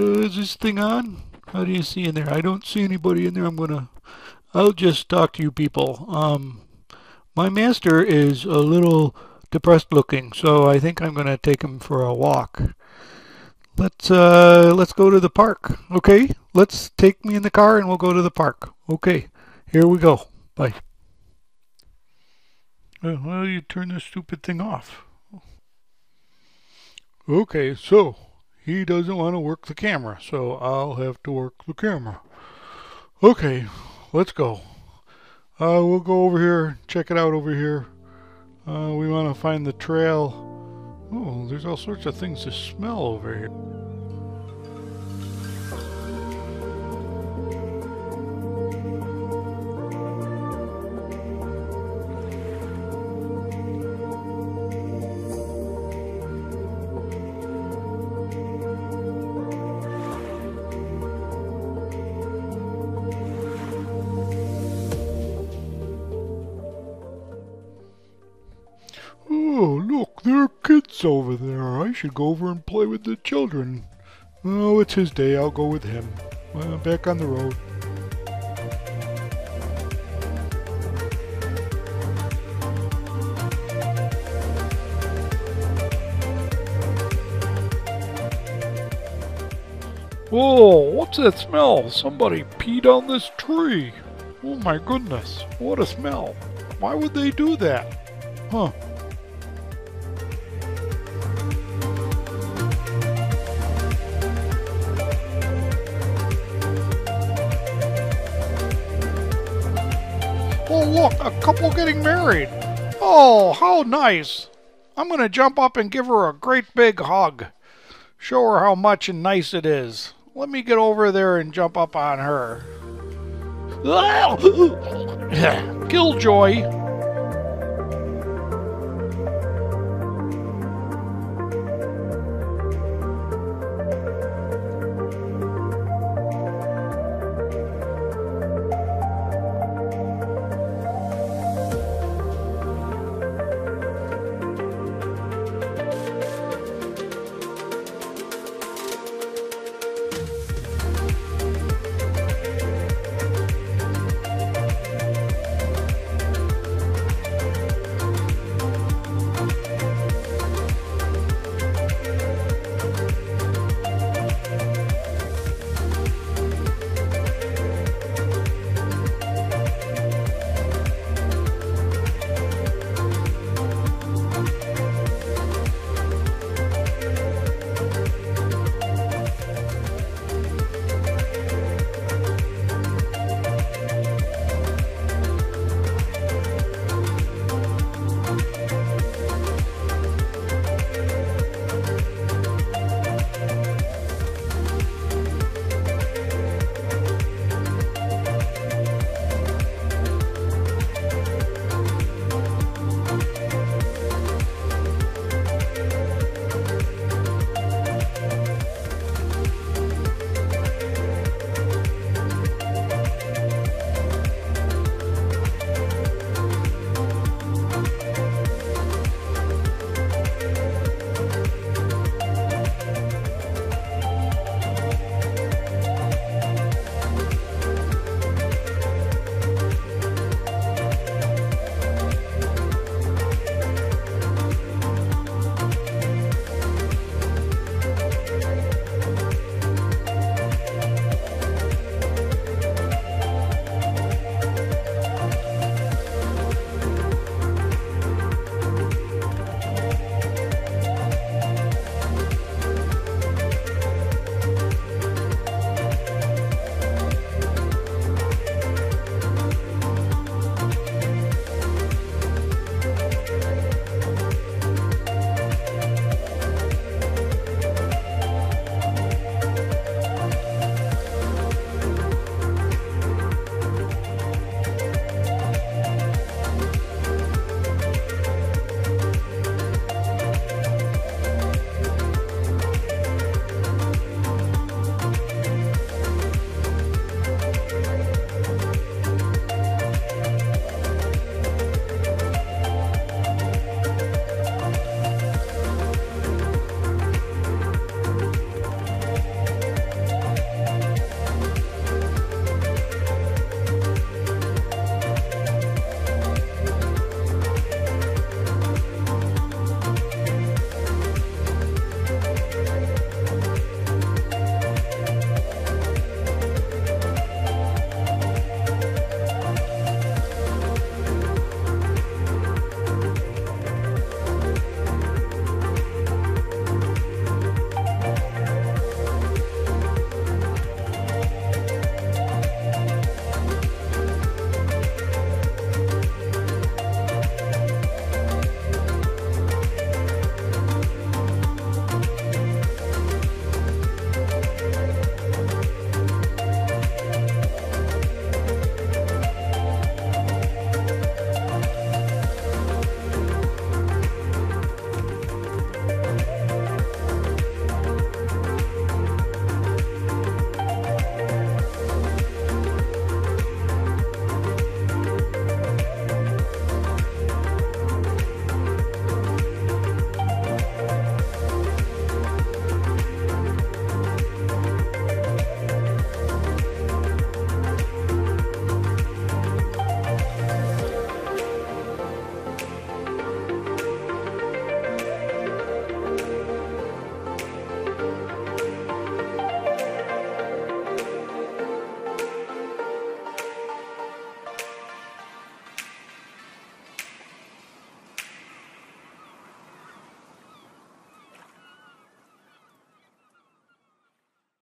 Is this thing on? How do you see in there? I don't see anybody in there. I'll just talk to you people. My master is a little depressed looking, so I think I'm gonna take him for a walk. Let's go to the park. Okay? Let's take me in the car and we'll go to the park. Okay. Here we go. Bye. How do you turn this stupid thing off? Okay, so he doesn't want to work the camera, so I'll have to work the camera. Okay, let's go. We'll go over here, check it out over here. We want to find the trail. Oh, there's all sorts of things to smell over here. Oh, look, there are kids over there. I should go over and play with the children. Oh, it's his day. I'll go with him. Back on the road. Whoa, what's that smell? Somebody peed on this tree. Oh my goodness, what a smell. Why would they do that? Huh. Oh look, a couple getting married. Oh, how nice. I'm gonna jump up and give her a great big hug. Show her how much and nice it is. Let me get over there and jump up on her. Killjoy.